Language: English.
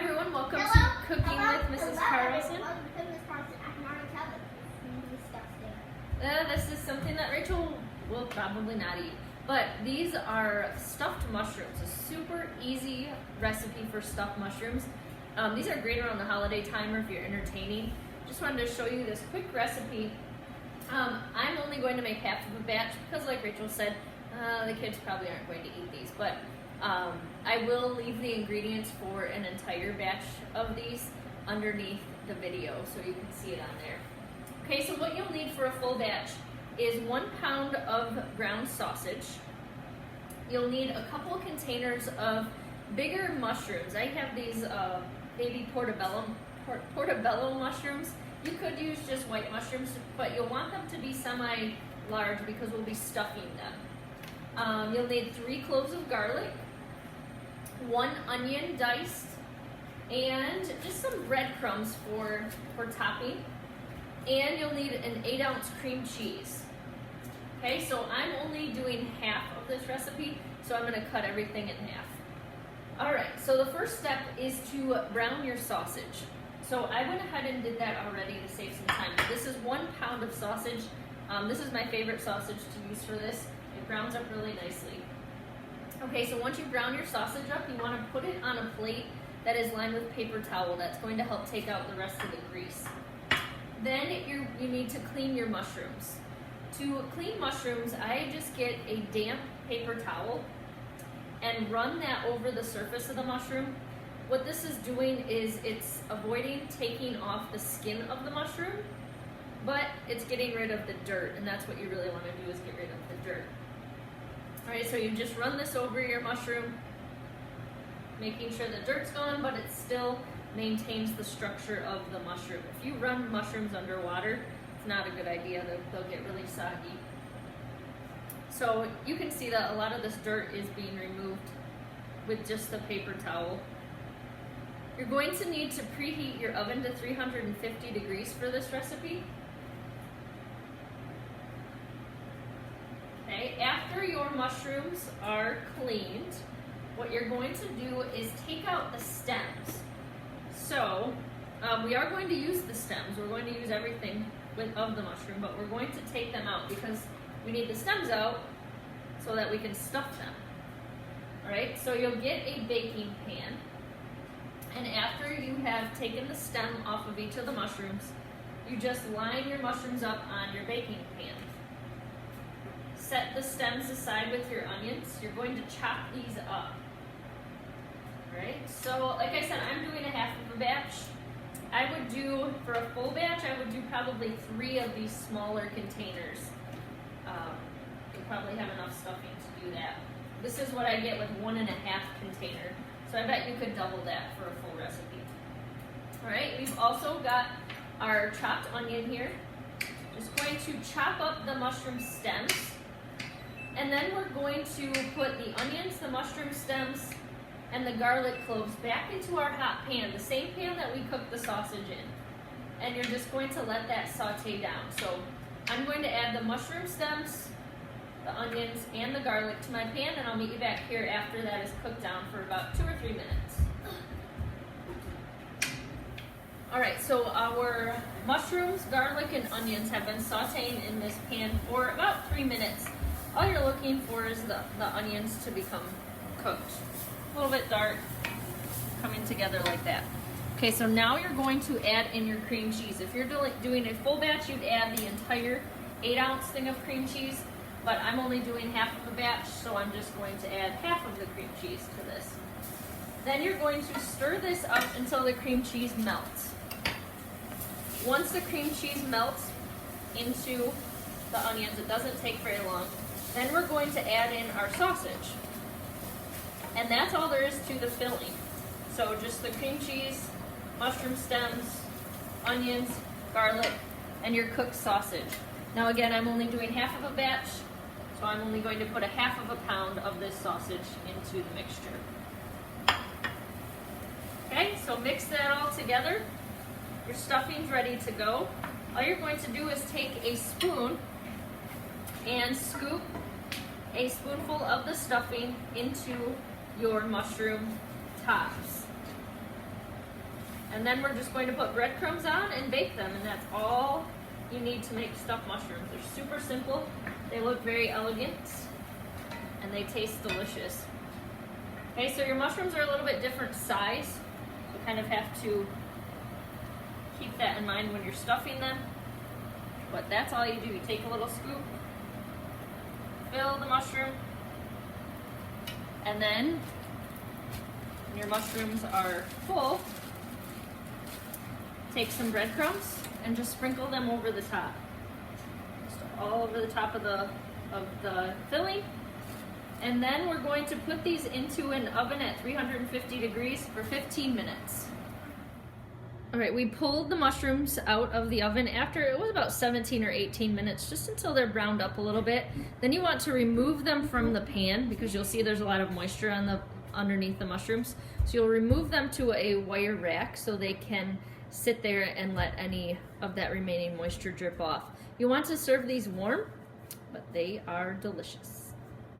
everyone, welcome to Cooking with Mrs. Carlson. Welcome to Mrs. Carlson. I can already tell that this is disgusting. This is something that Rachel will probably not eat. But these are stuffed mushrooms, a super easy recipe for stuffed mushrooms. These are great around the holiday time or if you're entertaining. Just wanted to show you this quick recipe. I'm only going to make half of a batch because like Rachel said, the kids probably aren't going to eat these. But I will leave the ingredients for an entire batch of these underneath the video so you can see it on there. Okay, so what you'll need for a full batch is 1 pound of ground sausage. You'll need a couple containers of bigger mushrooms. I have these baby portobello mushrooms. You could use just white mushrooms, but you'll want them to be semi-large because we'll be stuffing them. You'll need 3 cloves of garlic, 1 onion diced, and just some breadcrumbs for topping. And you'll need an 8-ounce cream cheese. Okay, so I'm only doing half of this recipe, so I'm going to cut everything in half. Alright, so the first step is to brown your sausage. So I went ahead and did that already to save some time. This is 1 pound of sausage. This is my favorite sausage to use for this. It browns up really nicely. Okay, so once you brown your sausage up, you want to put it on a plate that is lined with paper towel. That's going to help take out the rest of the grease. Then you need to clean your mushrooms. To clean mushrooms, I just get a damp paper towel and run that over the surface of the mushroom. What this is doing is it's avoiding taking off the skin of the mushroom, but it's getting rid of the dirt, and that's what you really want to do is get rid of the dirt. Alright, so you just run this over your mushroom, making sure the dirt's gone, but it still maintains the structure of the mushroom. If you run mushrooms underwater, it's not a good idea. They'll get really soggy. So you can see that a lot of this dirt is being removed with just the paper towel. You're going to need to preheat your oven to 350 degrees for this recipe. Okay, after your mushrooms are cleaned, what you're going to do is take out the stems. So, we are going to use the stems. We're going to use everything of the mushroom, but we're going to take them out because we need the stems out so that we can stuff them. Alright, so you'll get a baking pan, and after you have taken the stem off of each of the mushrooms, you just line your mushrooms up on your baking pan. Set the stems aside with your onions. You're going to chop these up. Alright, so like I said, I'm doing a half of a batch. I would do, for a full batch, I would do probably 3 of these smaller containers. You'll probably have enough stuffing to do that. This is what I get with 1.5 container. So I bet you could double that for a full recipe. Alright, we've also got our chopped onion here. Just going to chop up the mushroom stems. And then we're going to put the onions, the mushroom stems, and the garlic cloves back into our hot pan, the same pan that we cooked the sausage in. And you're just going to let that saute down. So I'm going to add the mushroom stems, the onions, and the garlic to my pan, and I'll meet you back here after that is cooked down for about 2 or 3 minutes. Alright, so our mushrooms, garlic, and onions have been sauteing in this pan for about 3 minutes. All you're looking for is the onions to become cooked. A little bit dark, coming together like that. Okay, so now you're going to add in your cream cheese. If you're doing a full batch, you'd add the entire 8-ounce thing of cream cheese, but I'm only doing half of a batch, so I'm just going to add half of the cream cheese to this. Then you're going to stir this up until the cream cheese melts. Once the cream cheese melts into the onions, it doesn't take very long, then we're going to add in our sausage. And that's all there is to the filling. So just the cream cheese, mushroom stems, onions, garlic, and your cooked sausage. Now again, I'm only doing half of a batch, so I'm only going to put a half of a pound of this sausage into the mixture. Okay, so mix that all together. Your stuffing's ready to go. All you're going to do is take a spoon and scoop a spoonful of the stuffing into your mushroom tops. And then we're just going to put breadcrumbs on and bake them, and that's all you need to make stuffed mushrooms. They're super simple, they look very elegant, and they taste delicious. Okay, so your mushrooms are a little bit different size. You kind of have to keep that in mind when you're stuffing them. But that's all you do. You take a little scoop, fill the mushroom, and then when your mushrooms are full, take some breadcrumbs and just sprinkle them over the top. Just all over the top of the filling. And then we're going to put these into an oven at 350 degrees for 15 minutes. All right, we pulled the mushrooms out of the oven after it was about 17 or 18 minutes, just until they're browned up a little bit. Then you want to remove them from the pan because you'll see there's a lot of moisture on underneath the mushrooms. So you'll remove them to a wire rack so they can sit there and let any of that remaining moisture drip off. You want to serve these warm, but they are delicious.